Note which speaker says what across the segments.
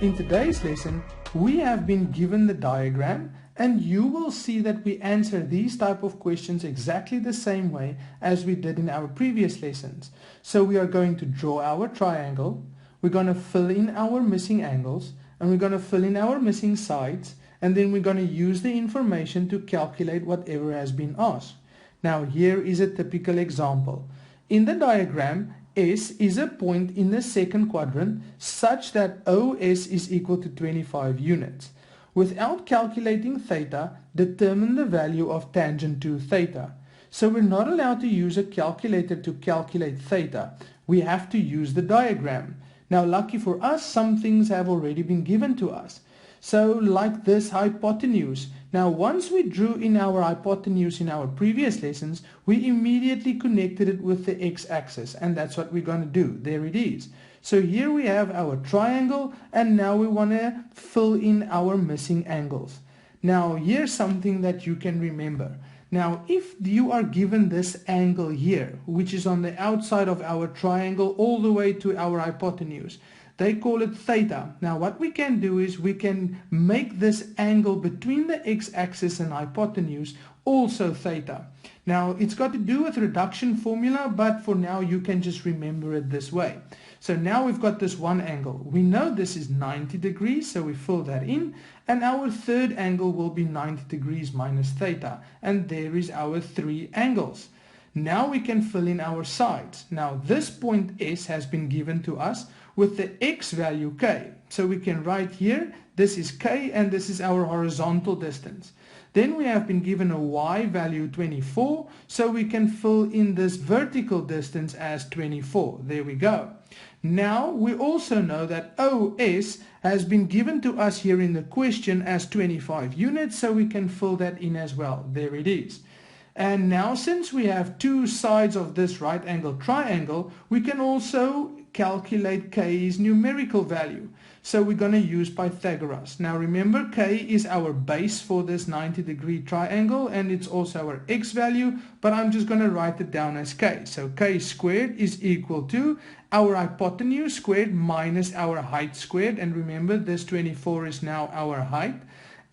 Speaker 1: In today's lesson, we have been given the diagram, and you will see that we answer these type of questions exactly the same way as we did in our previous lessons. So we are going to draw our triangle, we're going to fill in our missing angles, and we're going to fill in our missing sides, and then we're going to use the information to calculate whatever has been asked. Now here is a typical example. In the diagram, S is a point in the second quadrant such that OS is equal to 25 units. Without calculating theta, determine the value of tangent to theta. So we're not allowed to use a calculator to calculate theta. We have to use the diagram. Now lucky for us, some things have already been given to us. So like this hypotenuse. Now once we drew in our hypotenuse in our previous lessons, we immediately connected it with the x-axis, and that's what we're going to do. There it is. So here we have our triangle, and now we want to fill in our missing angles. Now here's something that you can remember. Now if you are given this angle here, which is on the outside of our triangle all the way to our hypotenuse, they call it theta. Now what we can do is we can make this angle between the x-axis and hypotenuse also theta. Now it's got to do with reduction formula, but for now you can just remember it this way. So now we've got this one angle. We know this is 90 degrees, so we fill that in, and our third angle will be 90 degrees minus theta, and there is our three angles. Now we can fill in our sides. Now this point S has been given to us with the x value k. So we can write here, this is k and this is our horizontal distance. Then we have been given a y value 24, so we can fill in this vertical distance as 24. There we go. Now we also know that OS has been given to us here in the question as 25 units, so we can fill that in as well. There it is. And now since we have two sides of this right angle triangle, we can also calculate k's numerical value. So we're going to use Pythagoras. Now remember, k is our base for this 90-degree triangle, and it's also our x value, but I'm just going to write it down as k. So k squared is equal to our hypotenuse squared minus our height squared, and remember this 24 is now our height.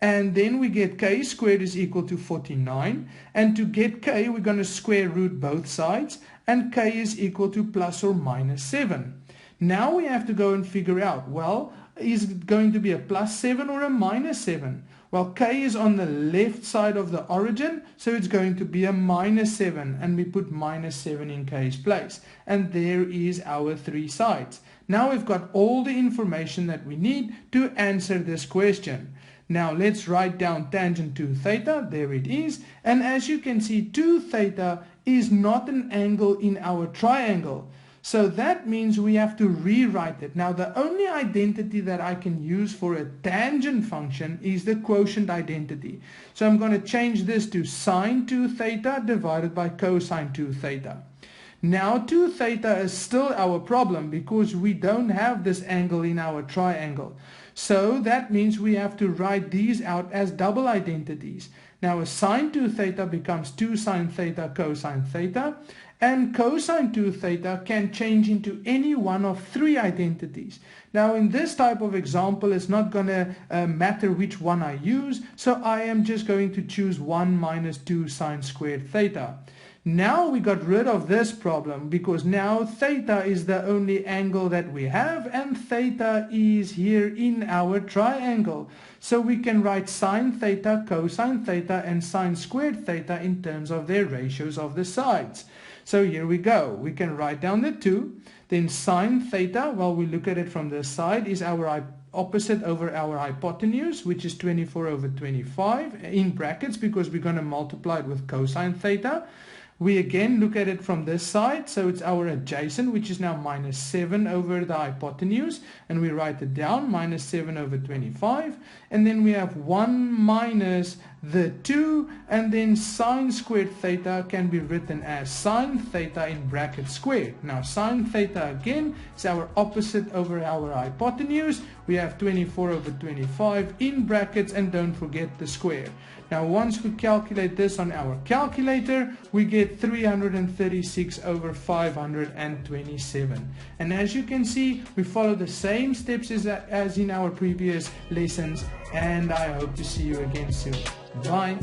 Speaker 1: And then we get k squared is equal to 49, and to get k we're going to square root both sides, and k is equal to plus or minus 7. Now we have to go and figure out, well, is it going to be a plus 7 or a minus 7? Well, k is on the left side of the origin, so it's going to be a minus 7, and we put minus 7 in k's place, and there is our three sides. Now we've got all the information that we need to answer this question. Now let's write down tangent to theta. There it is. And as you can see, 2 theta is not an angle in our triangle. So that means we have to rewrite it. Now the only identity that I can use for a tangent function is the quotient identity. So I'm going to change this to sine 2 theta divided by cosine 2 theta. Now 2 theta is still our problem because we don't have this angle in our triangle. So that means we have to write these out as double identities. Now a sine 2 theta becomes 2 sine theta cosine theta, and cosine 2 theta can change into any one of 3 identities. Now in this type of example, it's not going to matter which one I use, so I am just going to choose 1 minus 2 sine squared theta. Now we got rid of this problem because now theta is the only angle that we have, and theta is here in our triangle. So we can write sine theta, cosine theta, and sine squared theta in terms of their ratios of the sides. So here we go. We can write down the 2. Then sine theta, well, we look at it from this side, is our opposite over our hypotenuse, which is 24 over 25 in brackets because we're going to multiply it with cosine theta. We again look at it from this side, so it's our adjacent, which is now minus 7 over the hypotenuse, and we write it down, minus 7 over 25, and then we have 1 minus the 2, and then sine squared theta can be written as sine theta in brackets squared. Now sine theta again is our opposite over our hypotenuse, we have 24 over 25 in brackets, and don't forget the square. Now once we calculate this on our calculator, we get 336 over 527. And as you can see, we follow the same steps as in our previous lessons, and I hope to see you again soon. Bye.